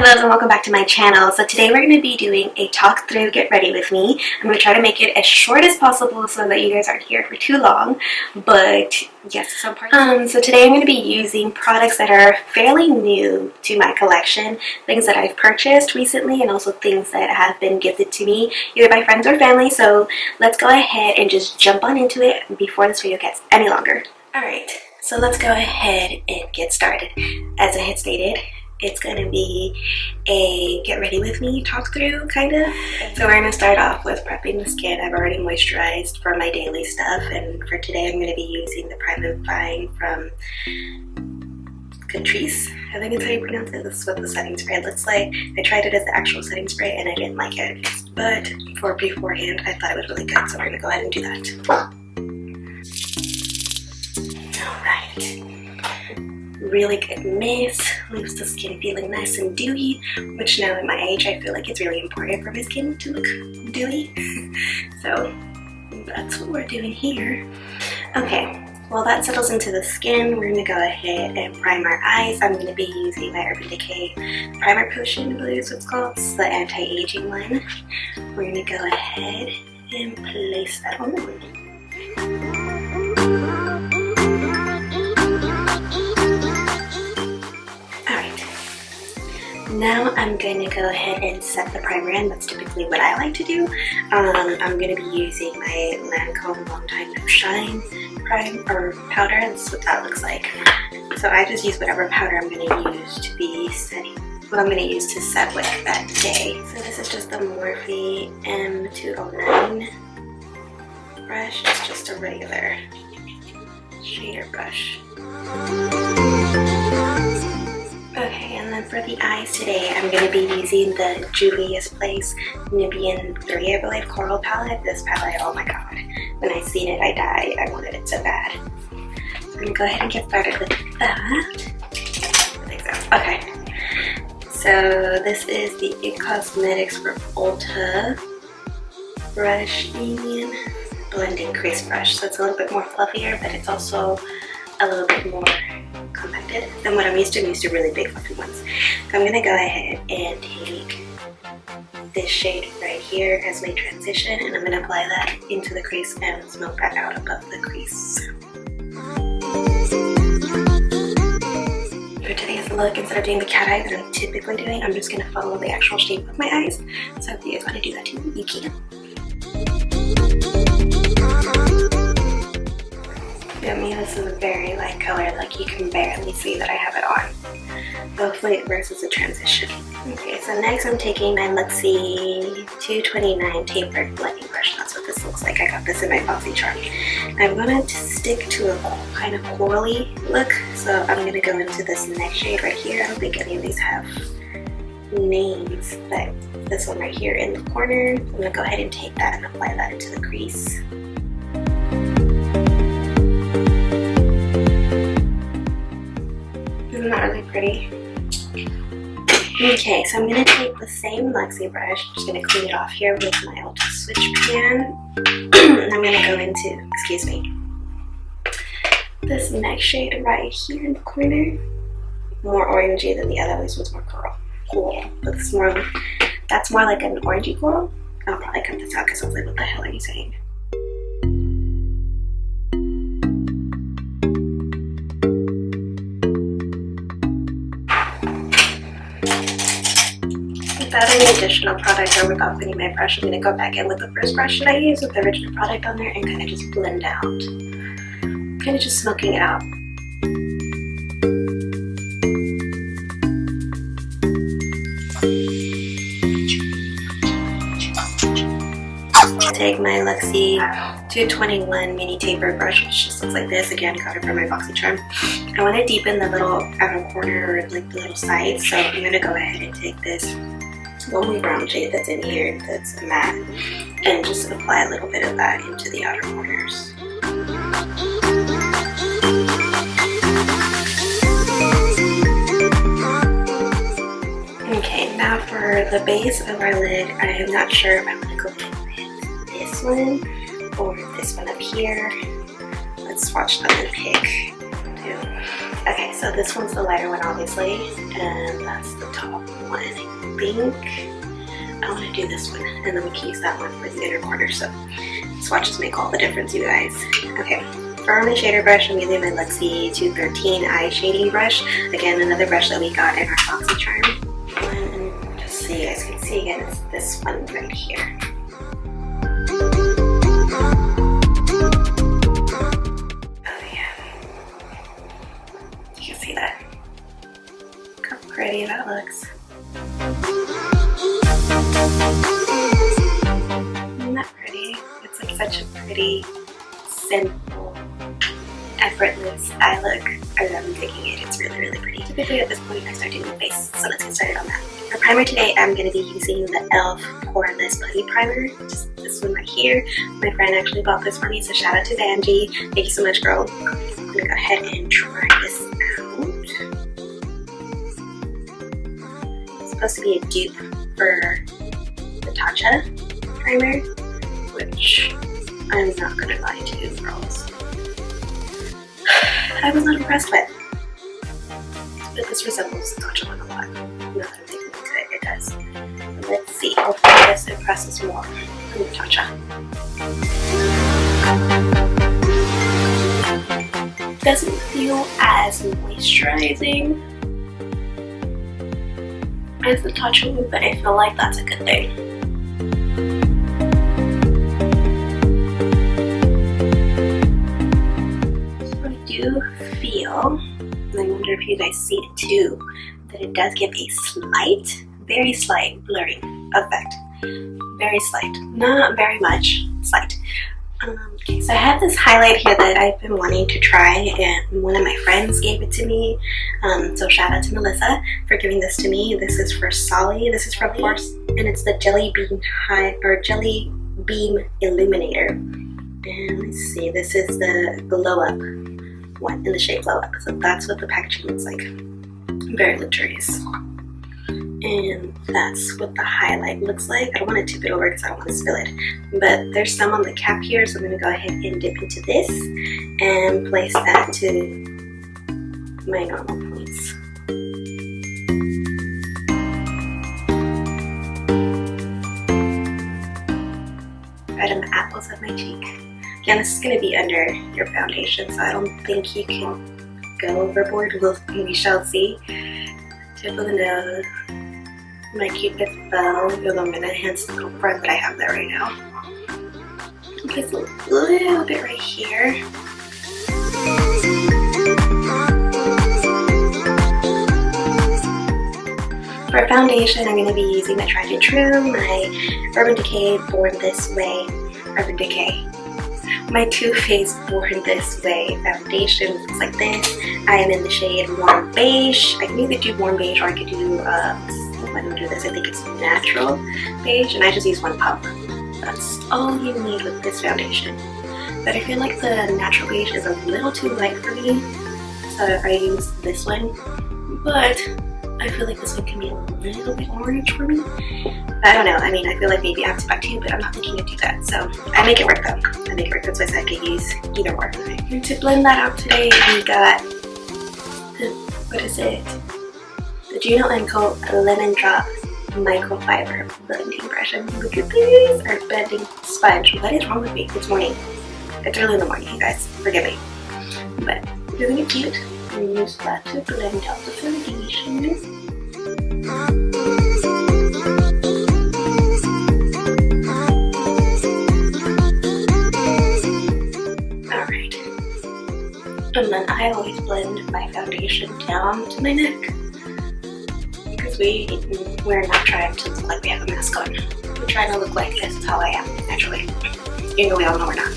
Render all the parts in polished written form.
loves, and welcome back to my channel. So today we're going to be doing a talk through get ready with me. I'm going to try to make it as short as possible so that you guys aren't here for too long, but yes, some parts. So today I'm going to be using products that are fairly new to my collection, things that I've purchased recently, and also things that have been gifted to me either by friends or family. So let's go ahead and just jump on into it before this video gets any longer. Alright, so let's go ahead and get started. As I had stated, it's going to be a get ready with me talk through kind of. So we're going to start off with prepping the skin. I've already moisturized for my daily stuff, and for today I'm going to be using the Prime and Fine from Catrice. I think it's how you pronounce it. This is what the setting spray looks like. I tried it as the actual setting spray and I didn't like it, but for beforehand I thought it was really good, so we're going to go ahead and do that. Alright. Really good mist, leaves the skin feeling nice and dewy, which now at my age I feel like it's really important for my skin to look dewy. So that's what we're doing here. Okay, while that settles into the skin, we're going to go ahead and prime our eyes. I'm going to be using my Urban Decay Primer Potion, I believe is what it's called. It's the anti-aging one. We're going to go ahead and place that on. Now I'm going to go ahead and set the primer in. That's typically what I like to do. I'm going to be using my Lancome Long Time No Shine powder. That's what that looks like. So I just use whatever powder I'm going to use to be setting. What I'm going to use to set with that day. So this is just the Morphe M209 brush. It's just a regular shader brush. Okay, and then for the eyes today, I'm going to be using the Juviaus Nubian 3, I believe, Coral palette. This palette, oh my god, when I seen it, I died. I wanted it so bad. So I'm going to go ahead and get started with that. I think so. Okay, so this is the IT Cosmetics for Ulta Brushing Blending Crease Brush. So it's a little bit more fluffier, but it's also a little bit more compacted than what I'm used to. I'm used to really big fluffy ones. So I'm going to go ahead and take this shade right here as my transition, and I'm going to apply that into the crease and smoke that out above the crease. For today's look, instead of doing the cat eye that I'm typically doing, I'm just going to follow the actual shape of my eyes. So if you guys want to do that too, you can. I mean, this is a very light color, like you can barely see that I have it on. Hopefully it versus a transition. Okay, so next I'm taking my Luxie 229 tapered blending brush. That's what this looks like. I got this in my Fauz chart. I'm going to stick to a kind of corally look, so I'm going to go into this next shade right here. I don't think any of these have names, but this one right here in the corner, I'm going to go ahead and take that and apply that into the crease. Isn't that really pretty? Okay, so I'm going to take the same Luxie brush, I'm just going to clean it off here with my Ulta Switch pan. And I'm going to go into, excuse me, this next shade right here in the corner. More orangey than the other. This one's more coral. But this more, that's more like an orangey coral. I'll probably cut this out because I was like, what the hell are you saying? Without any additional product or without cleaning my brush, I'm going to go back in with the first brush that I used with the original product on there and kind of just blend out. Kind of just smoking it out. Take my Luxie 221 mini taper brush, which just looks like this. Again, got it from my Boxy Charm. I want to deepen the little outer corner or like the little sides, so I'm going to go ahead and take this lonely brown shade that's in here, that's matte, and just apply a little bit of that into the outer corners. Okay, now for the base of our lid, I am not sure if I'm going to go with this one or this one up here. Let's swatch them and pick two. Okay, so this one's the lighter one, obviously, and that's the top one. one. I think I want to do this one, and then we can use that one for the inner corner. So swatches make all the difference, you guys. Okay, for my shader brush, I'm using my Luxie 213 eye shading brush. Again, another brush that we got in our Foxy Charm. And just so you guys can see again, it's this one right here. Oh yeah, you can see that. Look how pretty that looks. Isn't that pretty? It's like such a pretty, simple, effortless eye look. I love taking it. It's really, really pretty. Typically at this point I start doing my face, so let's get started on that. For primer today, I'm going to be using the e.l.f. Poreless Putty Primer. Just this one right here. My friend actually bought this for me, so shout out to Vanjie. Thank you so much, girl. I'm going to go ahead and try this out. It's supposed to be a dupe for the Tarte primer, which I'm not going to lie to you, girls. I was not impressed with, but this resembles the Tarte one a lot. Now that I'm thinking into it, it does. And let's see, hopefully this impresses more than the Tarte. Doesn't feel as moisturizing as the Tarte one, but I feel like that's a good thing. Feel, and I wonder if you guys see it too, that it does give a slight, very slight blurring effect. Very slight, not very much, slight. Okay, so I have this highlight here that I've been wanting to try, and one of my friends gave it to me. So shout out to Melissa for giving this to me. This is Farsali. This is from Fauz, and it's the Jelly Beam Illuminator. And let's see, this is the Glow Up one in the shade Glow Up. So that's what the packaging looks like. Very luxurious. And that's what the highlight looks like. I don't want to tip it over because I don't want to spill it. But there's some on the cap here, so I'm going to go ahead and dip into this and place that to my normal points. Right on the apples of my cheek. Again, this is going to be under your foundation, so I don't think you can go overboard. We shall see. Tip of the nose, my Cupid's bow, because I'm going to enhance the little front that I have there right now. Just a little bit right here. For foundation, I'm going to be using my Tried and True, my Urban Decay Born This Way, Urban Decay. My Too Faced Born This Way foundation looks like this. I am in the shade Warm Beige. I can either do Warm Beige or I could do, let me do this, I think it's Natural Beige, and I just use one pump. That's all you need with this foundation. But I feel like the Natural Beige is a little too light for me, so I use this one. But I feel like this one can be a little bit orange for me. I don't know, I mean, I feel like maybe I have to buy two, but I'm not thinking to do that. So I make it work though. I make it work, that's why I said I could use either or. And to blend that out today, we got the, what is it? The Juno & Co. Lemon Drop Microfiber Blending Brush. And look at this, our blending sponge. What is wrong with me? It's morning. It's early in the morning, you guys. Forgive me. But isn't it cute? And use that to blend out the foundation. Alright. And then I always blend my foundation down to my neck. Because we're not trying to look like we have a mask on. We're trying to look like this is how I am, naturally. Even though we all know we're not.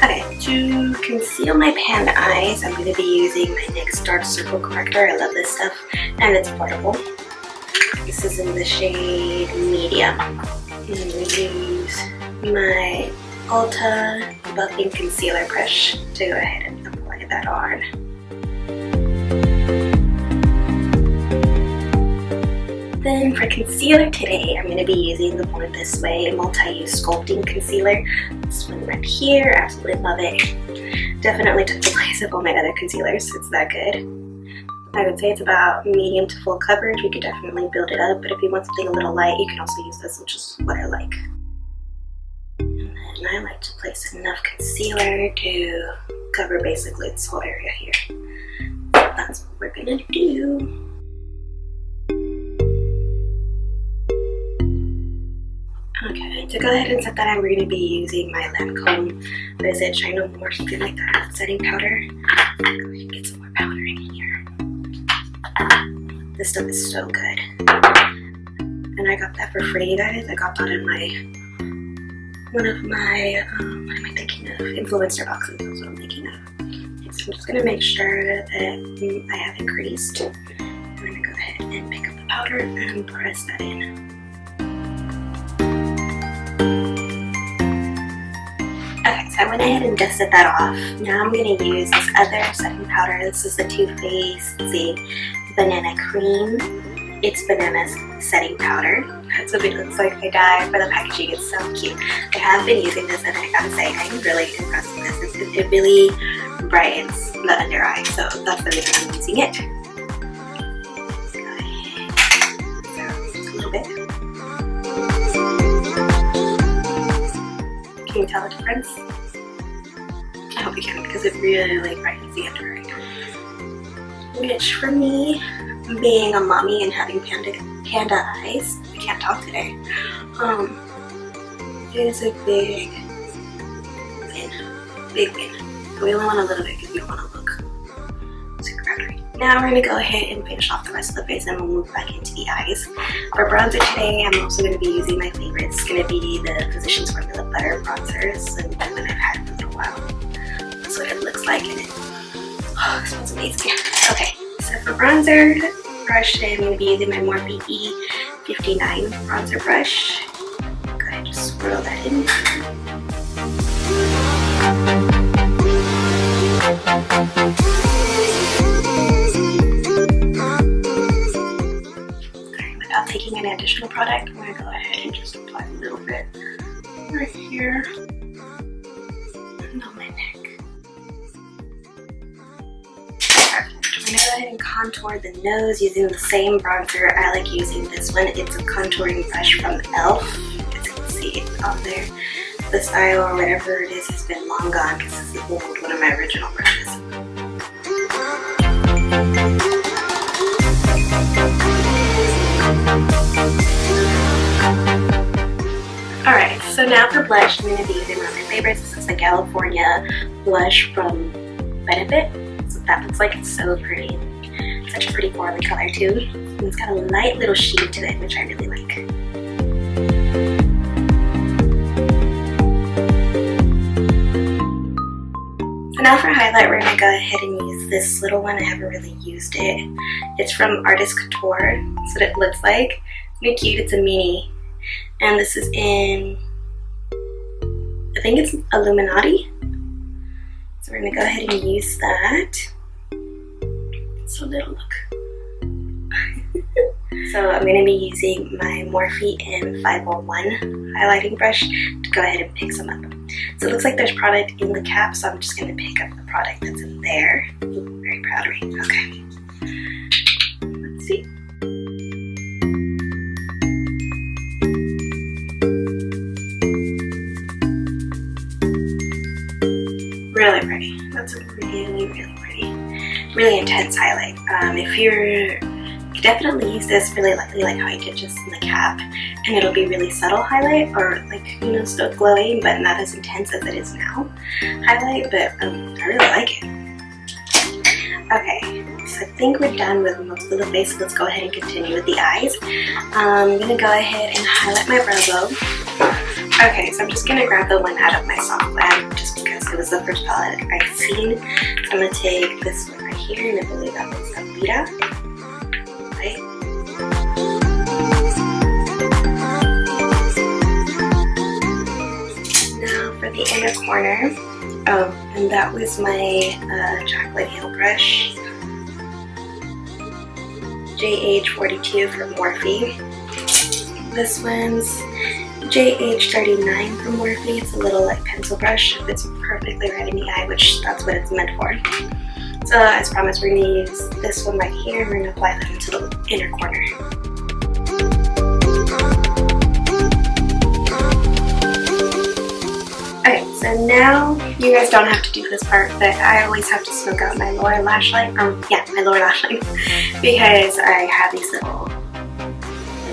Okay, to conceal my panda eyes, I'm going to be using my NYX Dark Circle Corrector. I love this stuff, and it's affordable. This is in the shade Medium. I'm going to use my Ulta Buffing Concealer Brush to go ahead and apply that on. Then for concealer today, I'm going to be using the Born This Way Multi-Use Sculpting Concealer. This one right here, absolutely love it. Definitely took the place of all my other concealers, it's that good. I would say it's about medium to full coverage. We could definitely build it up, but if you want something a little light, you can also use this, which is what I like. And then I like to place enough concealer to cover basically this whole area here. So that's what we're gonna do. Okay, to go ahead and set that on, we're going to be using my Lancome, what is it, Shine No More, something like that, setting powder. Go ahead and get some more powder in here. This stuff is so good. And I got that for free, you guys. I got that in one of my, what am I thinking of? Influencer boxes, that's what I'm thinking of. So I'm just going to make sure that I have it creased. I'm going to go ahead and pick up the powder and press that in. Okay, so I went ahead and dusted that off. Now I'm going to use this other setting powder. This is the Too Faced Banana Cream. It's Banana's setting powder. That's what it looks like. I died for the packaging. It's so cute. I have been using this, and I gotta say, I'm really impressed with this. It really brightens the under eye, so that's the reason I'm using it. Let's go ahead. So, just a little bit. Can you tell the difference? I hope you can, because it really brightens the under eye. Which for me, being a mommy and having panda eyes, I can't talk today, it is a big win. Big win. But we only want a little bit because we don't want to look super powdery. Now we're going to go ahead and finish off the rest of the face, and we'll move back into the eyes. For bronzer today, I'm also going to be using my favorites. It's going to be the Physicians Formula Butter bronzers, and one I've had for a little while. That's what it looks like, and it smells amazing. Okay, so for bronzer brush today, I'm going to be using my Morphe E59 bronzer brush. Go ahead and just swirl that in. Okay, without taking any additional product, I'm going to go ahead and just apply a little bit right here and on my neck. I'm going to go ahead and contour the nose using the same bronzer. I like using this one. It's a contouring brush from e.l.f. As you can see it's on there. The style or whatever it is has been long gone because this is old, one of my original brushes. Alright, so now for blush, I'm going to be using one of my favorites. This is the Galifornia blush from Benefit. So that looks like. It's so pretty. Such a pretty corally color too. And it's got a light little sheen to it, which I really like. So now for highlight, we're going to go ahead and use this little one. I haven't really used it. It's from Couture. That's what it looks like. It's really cute. It's a mini. And this is in, I think it's Illuminati. So we're going to go ahead and use that. So little look. So I'm going to be using my Morphe M501 highlighting brush to go ahead and pick some up. So it looks like there's product in the cap, so I'm just going to pick up the product that's in there. Ooh, very powdery. Okay. Let's see. Really pretty. That's a really pretty. Really intense highlight. If you definitely use this really lightly, like how I did just in the cap, and it'll be really subtle highlight, or like, you know, still glowing but not as intense as it is now highlight, but I really like it. Okay, so I think we're done with most of the face, so let's go ahead and continue with the eyes. I'm gonna go ahead and highlight my brow bone. Okay, so I'm just gonna grab the one out of my soft lab just because it was the first palette I've seen. So I'm gonna take this one right here, and I believe that one's the Vita. Right? Now for the inner corner. Oh, and that was my chocolate heel brush. JH42 from Morphe. This one's JH39 from Morphe. It's a little like pencil brush. It fits perfectly right in the eye, which that's what it's meant for. So as promised, we're going to use this one right here and we're going to apply that into the inner corner. Okay, so now you guys don't have to do this part, but I always have to smoke out my lower lash line. My lower lash line because I have these little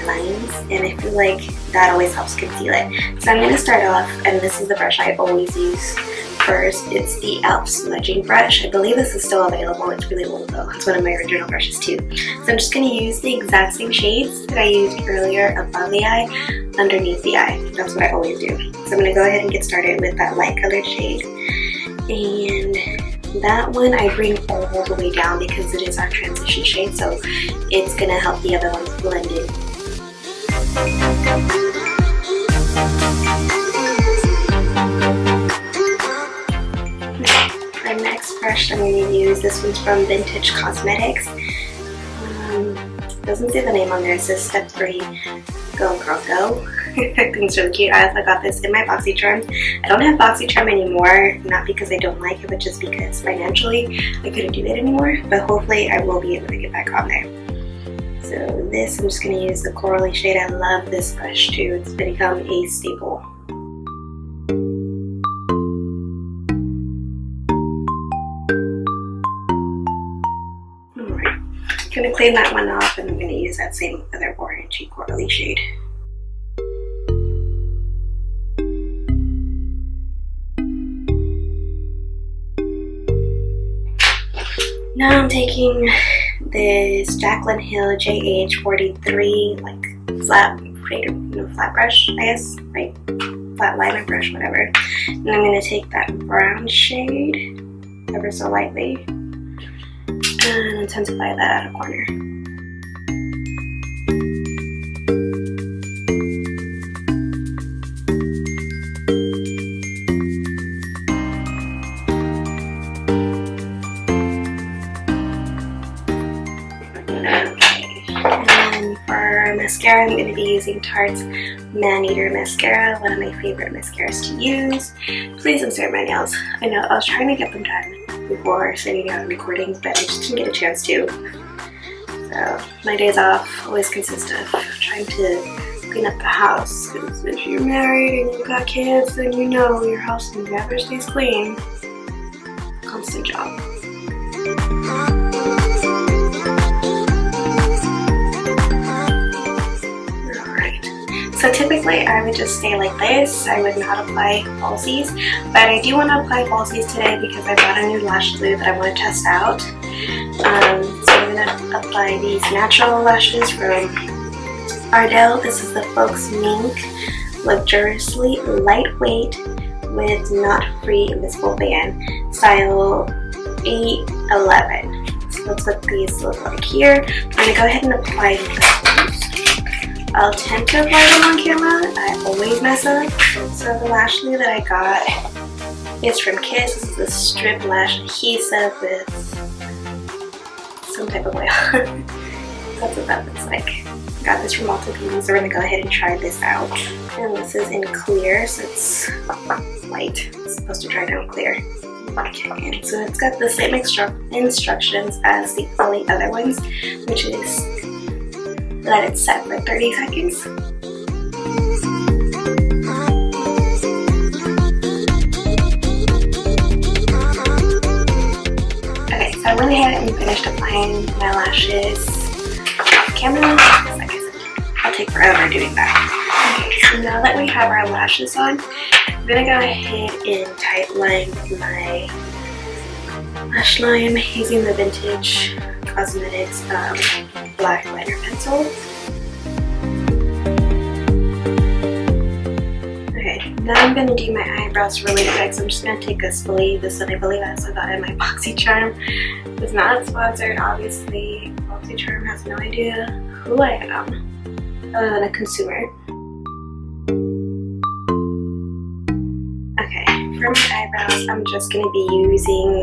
lines and I feel like that always helps conceal it. So I'm going to start off, and this is the brush I always use first. It's the e.l.f. smudging brush. I believe this is still available. It's really old though. It's one of my original brushes too. So I'm just going to use the exact same shades that I used earlier above the eye, underneath the eye. That's what I always do. So I'm going to go ahead and get started with that light colored shade. And that one I bring all the way down because it is our transition shade, so it's going to help the other ones blend in. My next brush I'm going to use, this one's from Vintage Cosmetics. Doesn't say the name on there, it says Step 3, Go Girl Go. I think it's really cute. I also got this in my BoxyCharm. I don't have BoxyCharm anymore, not because I don't like it, but just because financially I couldn't do it anymore, but hopefully I will be able to get back on there. So this, I'm just going to use the corally shade. I love this brush too. It's become a staple. Alright, I'm going to clean that one off and I'm going to use that same other orangey corally shade. Now I'm taking this Jaclyn Hill JH43 like flat brush, I guess, right? Flat liner brush, whatever. And I'm going to take that brown shade ever so lightly and intensify that outer corner. Mascara, I'm going to be using Tarte's Maneater mascara, one of my favorite mascaras to use. Please insert my nails. I know I was trying to get them done before sitting down and recording, but I just didn't get a chance to. So my days off always consist of trying to clean up the house, because if you're married and you've got kids, then you know your house never stays clean. Constant job. So typically I would just stay like this. I would not apply falsies, but I do want to apply falsies today because I bought a new lash glue that I want to test out. So I'm going to apply these natural lashes from Ardell. This is the Fauz Mink, luxuriously lightweight with knot-free invisible band, style 811. So that's what these look like here. I'm going to go ahead and apply those. I'll tend to apply them on camera. I always mess up. So the lash glue that I got is from Kiss. This is a strip lash adhesive with some type of oil. That's what that looks like. Got this from Beauties, so we're going to go ahead and try this out. And this is in clear, so it's light. It's supposed to dry down clear. Okay, so it's got the same instructions as the only other ones, which is let it set for 30 seconds. Okay, so I went ahead and finished applying my lashes off camera. Like I said, I'll take forever doing that. Okay, so now that we have our lashes on, I'm gonna go ahead and tightline my lash line using the Vintage Cosmetics black liner pencil. Okay, now I'm going to do my eyebrows really quick, so I'm just going to take a spoolie. This one I believe I also got in my BoxyCharm. It's not sponsored, obviously. BoxyCharm has no idea who I am, other than a consumer. Okay, for my eyebrows, I'm just going to be using,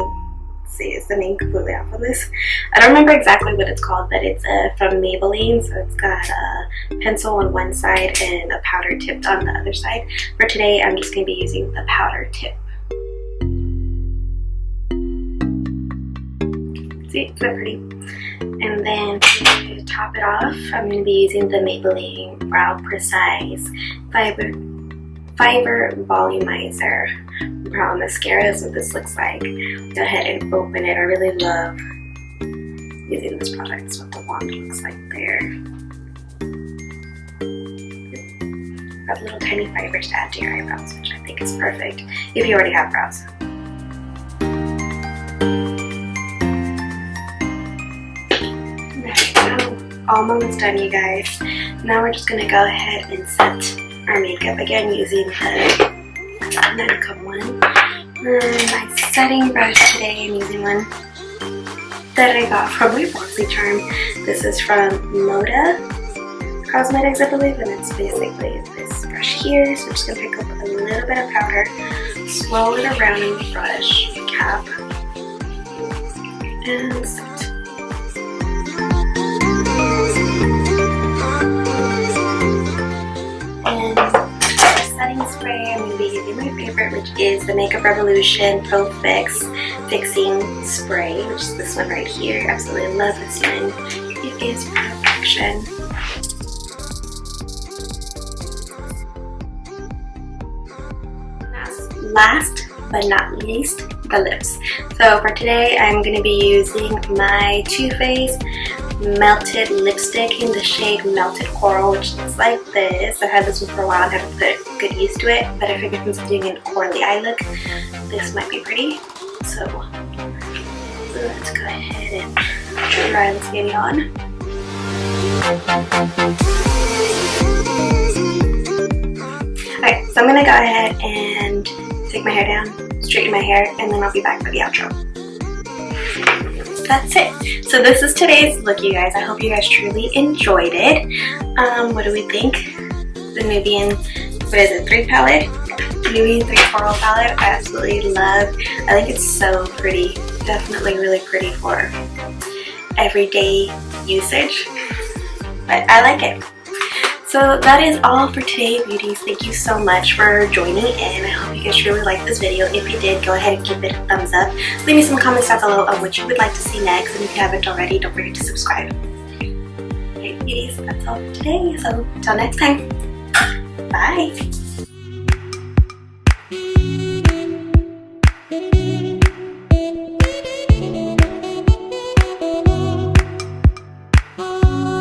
see, is the name completely off on this? I don't remember exactly what it's called, but it's from Maybelline, so it's got a pencil on one side and a powder tip on the other side. For today, I'm just going to be using the powder tip. See, it's so pretty. And then to top it off, I'm going to be using the Maybelline Brow Precise Fiber Volumizer Brow Mascara. That's what this looks like. Go ahead and open it. I really love using this product. That's what the wand looks like there. Got little tiny fibers to add to your eyebrows, which I think is perfect if you already have brows. Almost done, you guys. Now we're just gonna go ahead and set our makeup again using the Lancome one. My setting brush today, I'm using one that I got from my Foxy charm. This is from Moda Cosmetics, I believe, and it's basically this brush here. So I'm just gonna pick up a little bit of powder, swirl it around in the brush cap, and set. Spray, I'm going to be using my favorite, which is the Makeup Revolution Pro Fix Fixing Spray, which is this one right here. Absolutely love this one. It is perfection. Last but not least, the lips. So for today, I'm going to be using my Too Faced Melted Lipstick in the shade Melted Coral, which looks like this. I've had this one for a while and haven't put good use to it, but I figured since I'm doing an corally eye look, this might be pretty. So let's go ahead and try this baby on. Alright, so I'm going to go ahead and take my hair down, straighten my hair, and then I'll be back for the outro. That's it. So this is today's look, you guys. I hope you guys truly enjoyed it. What do we think? The Nubian, what is it, 3 palette? Nubian 3 Coral palette. I absolutely love. I think it's so pretty. Definitely really pretty for everyday usage. But I like it. So that is all for today, beauties. Thank you so much for joining in. I hope you guys really liked this video. If you did, go ahead and give it a thumbs up. Leave me some comments down below on what you would like to see next. And if you haven't already, don't forget to subscribe. Okay, beauties, that's all for today. So until next time, bye.